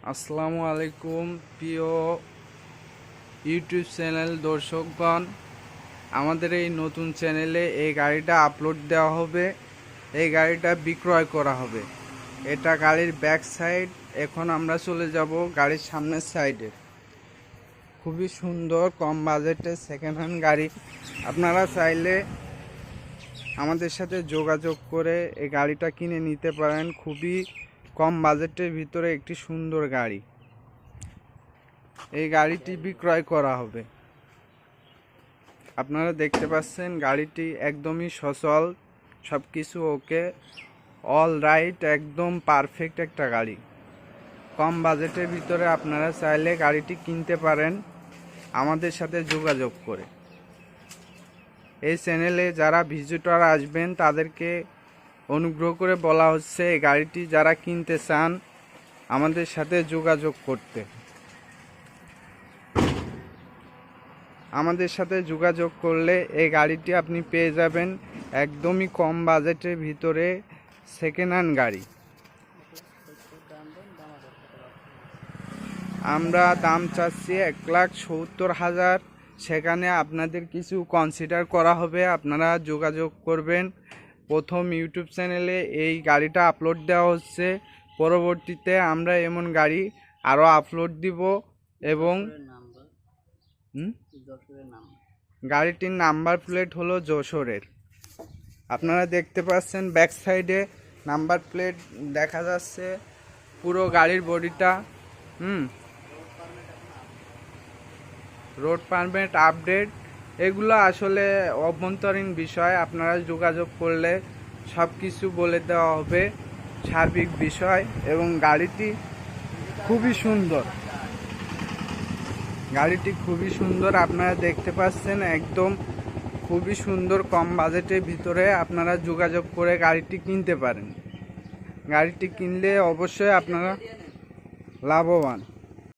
আসসালামু আলাইকুম প্রিয় ইউটিউব চ্যানেল দর্শকগণ, আমাদের এই নতুন চ্যানেলে এই গাড়িটা আপলোড দেওয়া হবে। এই গাড়িটা বিক্রয় করা হবে। এটা গাড়ির ব্যাক সাইড। এখন আমরা চলে যাব গাড়ির সামনের সাইডে। খুবই সুন্দর কম বাজেটে সেকেন্ড হ্যান্ড গাড়ি। আপনারা চাইলে আমাদের সাথে যোগাযোগ করে এই গাড়িটা কিনে নিতে পারেন। খুবই কম বাজেটের ভিতরে একটি সুন্দর গাড়ি। এই গাড়িটি বিক্রয় করা হবে। আপনারা দেখতে পাচ্ছেন গাড়িটি একদমই সচল, সব কিছু ওকে, অল রাইট, একদম পারফেক্ট একটা গাড়ি। কম বাজেটের ভিতরে আপনারা চাইলে গাড়িটি কিনতে পারেন আমাদের সাথে যোগাযোগ করে। এই চ্যানেলে যারা ভিজিটর আসবেন তাদেরকে অনুগ্রহ করে বলা হচ্ছে এই গাড়িটি যারা কিনতে চান আমাদের সাথে যোগাযোগ করতে। আমাদের সাথে যোগাযোগ করলে এই গাড়িটি আপনি পেয়ে যাবেন একদমই কম বাজেটের ভিতরে সেকেন্ড হ্যান্ড গাড়ি। আমরা দাম চাচ্ছি 1,70,000। সেখানে আপনাদের কিছু কনসিডার করা হবে। আপনারা যোগাযোগ করবেন। প্রথম ইউটিউব চ্যানেলে এই গাড়িটা আপলোড দেওয়া হচ্ছে। পরবর্তীতে আমরা এমন গাড়ি আরও আপলোড দিব এবং গাড়িটির নাম্বার প্লেট হলো যশোরের। আপনারা দেখতে পাচ্ছেন ব্যাক সাইডে নাম্বার প্লেট দেখা যাচ্ছে। পুরো গাড়ির বডিটা রোড পারমিট আপডেট, এগুলো আসলে অভ্যন্তরীণ বিষয়। আপনারা যোগাযোগ করলে সব কিছু বলে দেওয়া হবে, সার্বিক বিষয়। এবং গাড়িটি খুবই সুন্দর, গাড়িটি খুবই সুন্দর। আপনারা দেখতে পাচ্ছেন একদম খুবই সুন্দর। কম বাজেটের ভিতরে আপনারা যোগাযোগ করে গাড়িটি কিনতে পারেন। গাড়িটি কিনলে অবশ্যই আপনারা লাভবান।